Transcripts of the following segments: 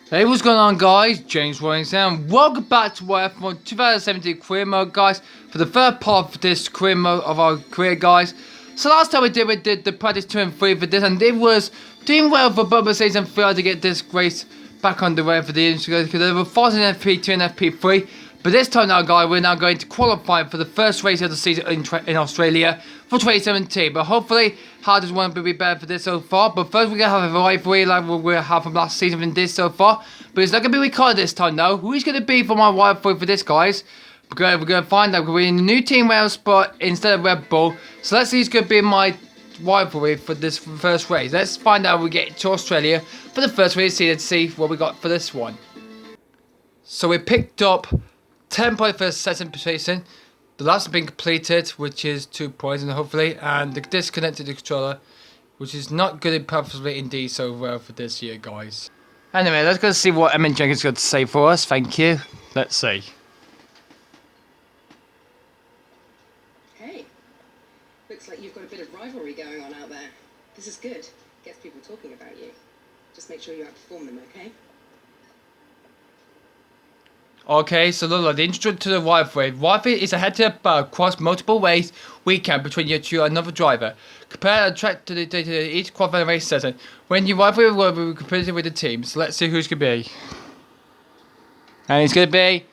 Hey, what's going on, guys? James Wellington, and welcome back to F1 2017 career mode, guys, for the third part of this career mode of our career, guys. So last time we did the practice 2 and 3 for this, and it was doing well for Bubba Season 3 to get this race back on the way for the industry, because they were fast in FP2 and FP3. But this time now, guys, we're now going to qualify for the first race of the season in Australia for 2017. But hopefully, hardest one will be better for this so far. But first, we're going to have a rivalry like we have from last season in this so far. But it's not going to be recorded this time, though. Who is going to be for my rivalry for this, guys? We're going to find out. We're in a new team rail spot instead of Red Bull. So let's see who's going to be my rivalry for this first race. Let's find out when we get to Australia for the first race to see what we got for this one. So we picked up 10 points for the second position. The last has been completed, which is 2 points, and hopefully, and the disconnected the controller, which is not good and purposely indeed so well for this year, guys. Anyway, let's go see what Emin Jenkins got to say for us. Thank you. Let's see. Hey, looks like you've got a bit of rivalry going on out there. This is good. Gets people talking about you. Just make sure you outperform them, okay? Okay, so look, the intro to the rivalry. Rivalry is a head-to-head battle across multiple ways weekend between you two and another driver. Compare the track to each qualifying race session. When you rivalry will be competing with the team. So let's see who's going to be. And it's going to be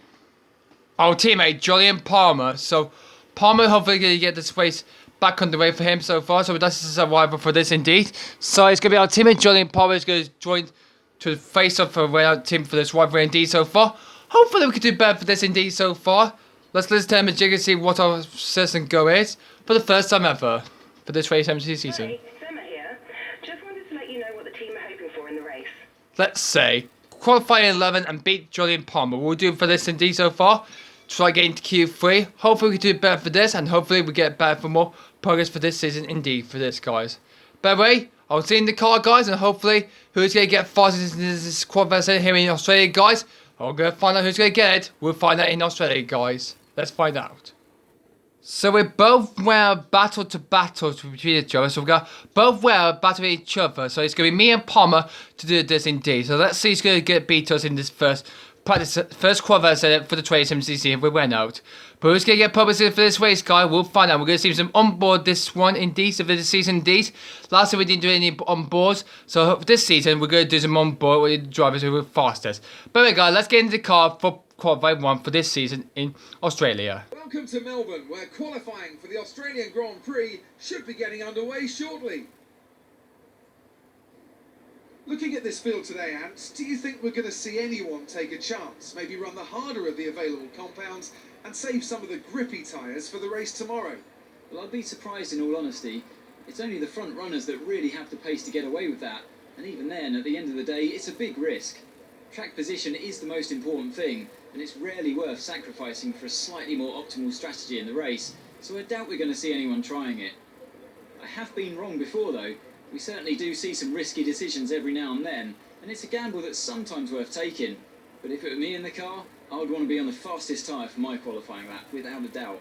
our teammate, Julian Palmer. So Palmer hopefully going to get this race back on the way for him so far. So that's a rival for this indeed. So it's going to be our teammate, Julian Palmer, is going to join to face off for our team for this rivalry indeed so far. Hopefully we can do better for this indeed so far. Let's listen to him and Jig and see what our season go is for the first time ever for this race MC season. Hey, Emma here. Just wanted to let you know what the team are hoping for in the race. Let's say qualify in 11 and beat Julian Palmer. We'll do for this indeed so far. Try getting to Q3. Hopefully we can do better for this, and hopefully we get better for more progress for this season indeed for this, guys. By the way, I'll see you in the car, guys, and hopefully who's going to get fastest in this qualifier here in Australia, guys. I'm going to find out who's going to get it. We'll find out in Australia, guys. Let's find out. So we're both battle to battle between each other. So we're going to both battle each other. So it's going to be me and Palmer to do this indeed. So let's see who's going to get beat us in this first qualifier for the 2017 if we went out. But who's going to get published for this race, guys? We'll find out. We're going to see some on board this one indeed, for this season indeed. Last time we didn't do any on boards, so this season we're going to do some on board with the drivers who were fastest. But anyway, guys, let's get into the car for qualifying 1 for this season in Australia. Welcome to Melbourne, where qualifying for the Australian Grand Prix should be getting underway shortly. Looking at this field today, Ants, do you think we're going to see anyone take a chance? Maybe run the harder of the available compounds and save some of the grippy tyres for the race tomorrow? Well, I'd be surprised in all honesty. It's only the front runners that really have the pace to get away with that. And even then, at the end of the day, it's a big risk. Track position is the most important thing, and it's rarely worth sacrificing for a slightly more optimal strategy in the race, so I doubt we're going to see anyone trying it. I have been wrong before though. We certainly do see some risky decisions every now and then, and it's a gamble that's sometimes worth taking. But if it were me in the car, I would want to be on the fastest tyre for my qualifying lap, without a doubt.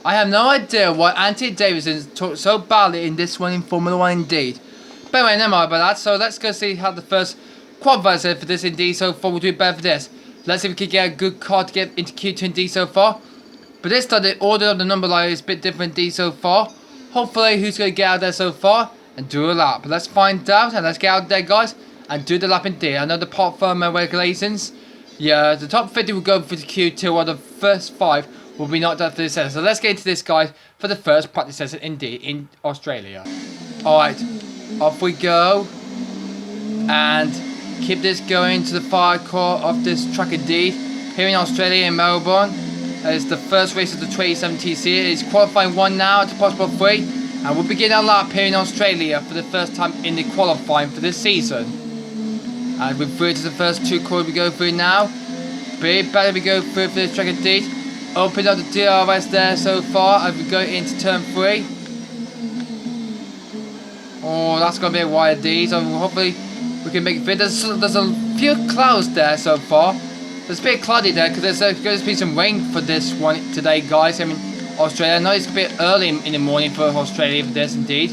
I have no idea why Anthony Davidson talked so badly in this one in Formula 1 indeed. But anyway, never mind about that. So let's go see how the first qualifiers are for this indeed so far. We'll do better for this. Let's see if we can get a good car to get into Q2 indeed so far. But this time the order of the number line is a bit different indeed so far. Hopefully who's going to get out there so far and do a lap. Let's find out, and let's get out there, guys, and do the lap indeed. I know the part firm regulations. Yeah, the top 50 will go for the Q2, while the first 5 will be knocked out for this session. So let's get into this, guys, for the first practice session indeed in Australia. Alright, off we go. And keep this going to the far core of this track indeed. Here in Australia, in Melbourne. It's the first race of the 2017 season. It's qualifying 1 now to possible 3. And we'll begin our lap here in Australia for the first time in the qualifying for this season. And we're through to the first 2 corners we go through now. Big better we go through for this track indeed. Open up the DRS there so far as we go into turn 3. Oh, that's going to be a wide D. So hopefully we can make it fit. There's a few clouds there so far. There's a bit cloudy there because there's going to be some rain for this one today, guys. I mean, Australia. I know it's a bit early in the morning for Australia for this, indeed.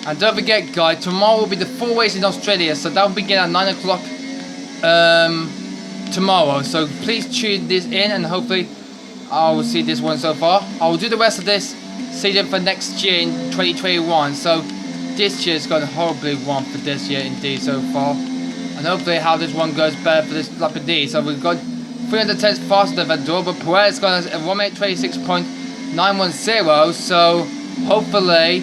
And don't forget, guys, tomorrow will be the 4 race in Australia, so that will begin at 9 o'clock tomorrow. So please tune this in, and hopefully I will see this one so far. I will do the rest of this season for next year in 2021. So this year's gone horribly wrong for this year indeed so far. And hopefully how this one goes better for this lap indeed. So we've got 300 tenths faster than Vandor, but Perez got a 1:26.910. So hopefully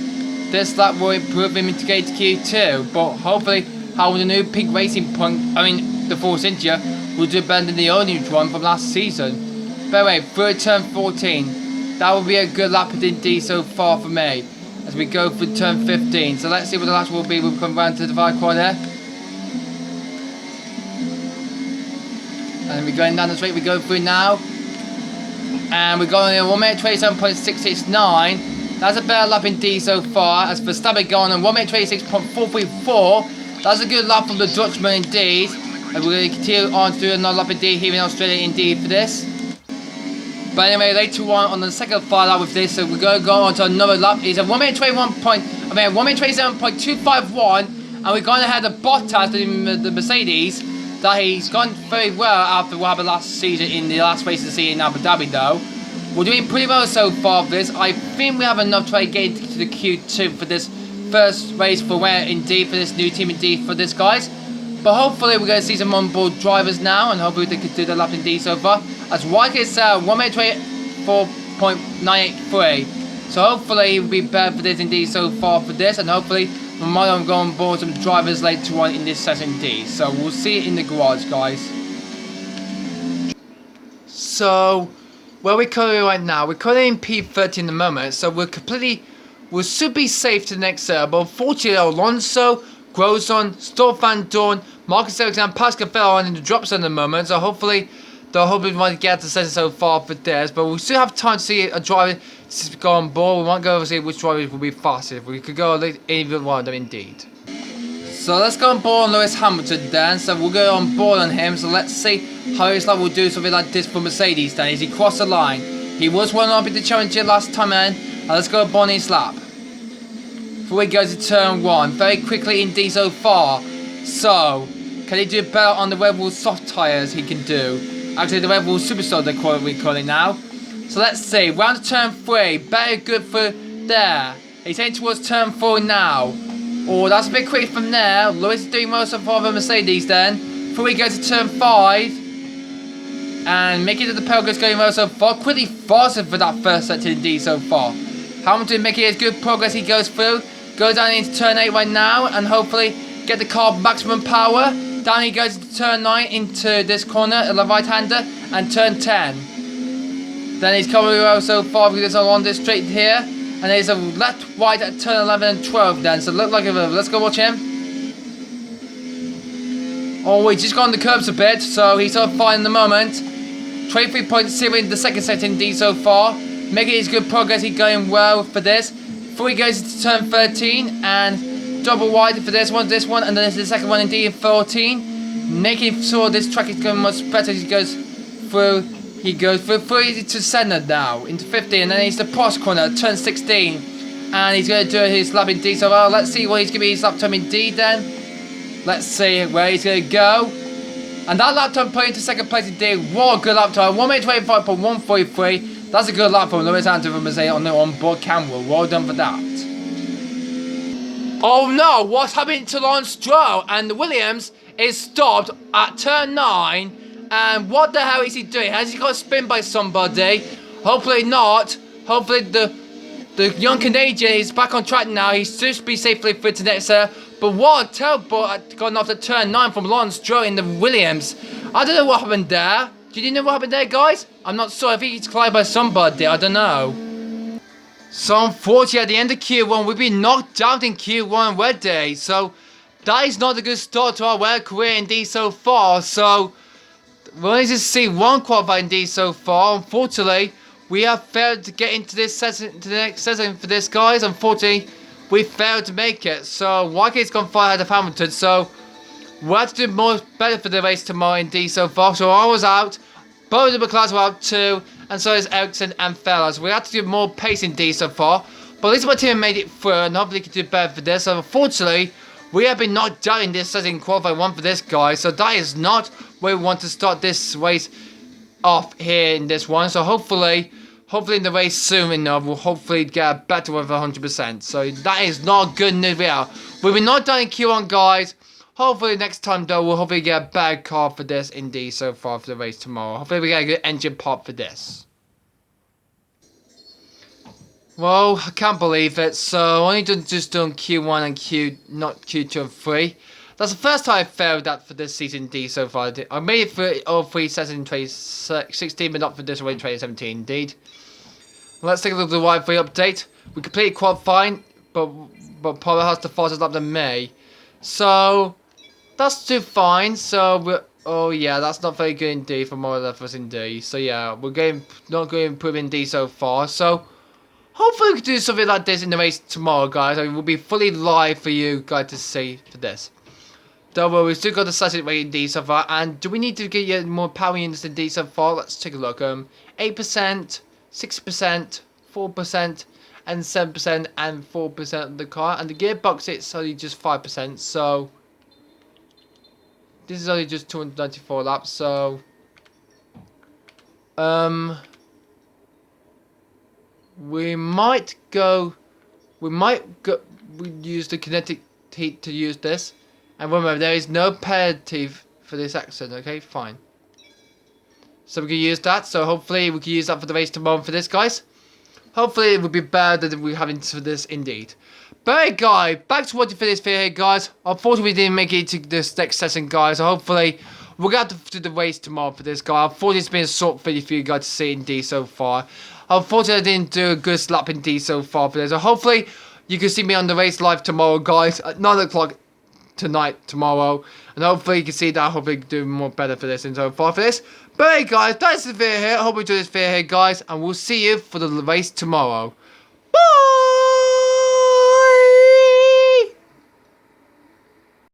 this lap will improve him to get to Q2. But hopefully how the new pink racing point, the Force India, will do better than the only one from last season. By the way, through turn 14, that will be a good lap indeed so far for me as we go through turn 15. So let's see what the last will be when we come round to the divide corner. And we're going down the straight we go through now. And we're going on 1:27.669. That's a better lap indeed so far. As Verstappen going on 1:26.434. That's a good lap from the Dutchman indeed. And we're going to continue on to do another lap indeed here in Australia indeed for this. But anyway, later on the second file lap with this, so we're going to go on to another lap. It's a 1:27.251, and we're going ahead of Bottas in the Mercedes. That he's gone very well after what happened last season in the last race of the season in Abu Dhabi though. We're doing pretty well so far for this. I think we have enough to get into the Q2 for this first race for where indeed for this new team indeed for this guys. But hopefully we're going to see some onboard drivers now, and hopefully they can do the lap indeed so far. As White is 1:24.983. So hopefully it will be better for this indeed so far for this, and hopefully we might go on board some drivers later on in this session indeed. So we'll see it in the garage, guys. So where we're currently right now, we're currently in P30 in the moment, so we should be safe to the next set. But unfortunately Alonso, Grosjean, Stoll Van Dorn, Marcus Ericsson and Pascal fell on in the drops at the moment, so hopefully they'll hopefully want to get the session so far for theirs. But we still have time to see a driver to go on board. We might go over see which driver will be fastest. We could go either one of them indeed. So let's go on board on Lewis Hamilton then. So we'll go on board on him. So let's see how his lap will do something like this for Mercedes then. As he crossed the line. He was one up in the challenger last time in. Let's go on his lap. Before we go to turn 1. Very quickly indeed so far. So can he do better on the Red Bull soft tyres he can do? Actually the Red Bull Superstar they call it now. So let's see. Round to turn 3. Very good for there. He's heading towards turn 4 now. Oh, that's a bit quick from there. Lewis is doing most of the Mercedes then. Before we go to turn 5. And making it the progress going well so far. Quickly faster for that first sector indeed so far. Hamilton making his good progress he goes through. Goes down into turn 8 right now. And hopefully get the car maximum power. Down he goes into turn 9 into this corner, the right-hander, and turn 10. Then he's coming well so far because it's along this straight here. And there's a left, right at turn 11 and 12 then. So look like a let's go watch him. Oh, he's just gone the curbs a bit, so he's so fine in the moment. 23.0 in the second set indeed so far. Making his good progress, he's going well for this. Before he goes into turn 13 and double wide for this one, and then this is the second one indeed in 14. Making sure this track is going much better as he goes through. He goes through to Senna now, into 15, and then he's the Prost corner, turn 16. And he's going to do his lap indeed, so well, let's see what he's going to be his lap time indeed then. Let's see where he's going to go. And that lap time put into second place indeed. What a good lap time, 1:25.143. That's a good lap from Lewis Hamilton from Mercedes on the onboard camera. Well done for that. Oh no, what's happening to Lawrence Stroll? And the Williams is stopped at turn 9. And what the hell is he doing? Has he got spin by somebody? Hopefully not. Hopefully the young Canadian is back on track now. He should be safely through to the next set. But what a teleport gone off the turn 9 from Lawrence Stroll in the Williams. I don't know what happened there. Did you know what happened there, guys? I'm not sure. I think he's climbed by somebody. I don't know. So unfortunately at the end of Q1 we've been knocked out in Q1 Red Day. So that is not a good start to our world career indeed so far. So we'll only just see one qualify indeed so far. Unfortunately, we have failed to get into this session, to the next session for this, guys. Unfortunately, we failed to make it. So YK's gone far ahead of Hamilton. So we'll have to do more better for the race tomorrow indeed so far. So I was out. Both of the McLarens were out too. And so is Ericsson and Fellas. We have to do more pace indeed so far. But But at least my team made it through, and hopefully can do better for this. So unfortunately, we have been knocked down in this setting qualifying 1 for this guy. So that is not where we want to start this race off here in this one. So hopefully in the race soon enough, we'll hopefully get better with 100%. So that is not good news. We've been knocked down in Q1, guys. Hopefully next time though, we'll hopefully get a bad car for this indeed so far for the race tomorrow. Hopefully we get a good engine part for this. Well, I can't believe it. So only just done Q1 and not Q2 and 3. That's the first time I failed that for this season D so far. I made it for all 3 sessions in 2016, but not for this one in 2017 indeed. Let's take a look at the Y3 update. We completed qualifying, but probably has the fastest lap than me. So that's still fine. So oh yeah, that's not very good indeed for more of us indeed. So yeah, we're not going to improve indeed so far. So hopefully we can do something like this in the race tomorrow, guys. It will be fully live for you guys to see for this. Don't worry, we've still got the static rate indeed so far. And do we need to get more power units indeed so far? Let's take a look. 8%, 6%, 4%, and 7%, and 4% of the car. And the gearbox, it's only just 5%. So this is only just 294 laps. So we use the kinetic heat to use this. And remember, there is no penalty for this accident, okay? Fine. So we can use that. So hopefully we can use that for the race tomorrow for this, guys. Hopefully it will be better than we're having for this, indeed. But hey, guys, back to watching for this video here, guys. Unfortunately, we didn't make it to this next session, guys. So hopefully we're going to have to do the race tomorrow for this, guy. Unfortunately, it's been a short video for you guys to see, indeed, so far. Unfortunately, I didn't do a good slap indeed so far for this. So hopefully you can see me on the race live tomorrow, guys, at 9 o'clock. Tonight, tomorrow, and hopefully you can see that I hope we can do more better for this and so far for this. But hey guys, that's the video here. I hope you enjoyed this video here, guys, and we'll see you for the race tomorrow. Bye!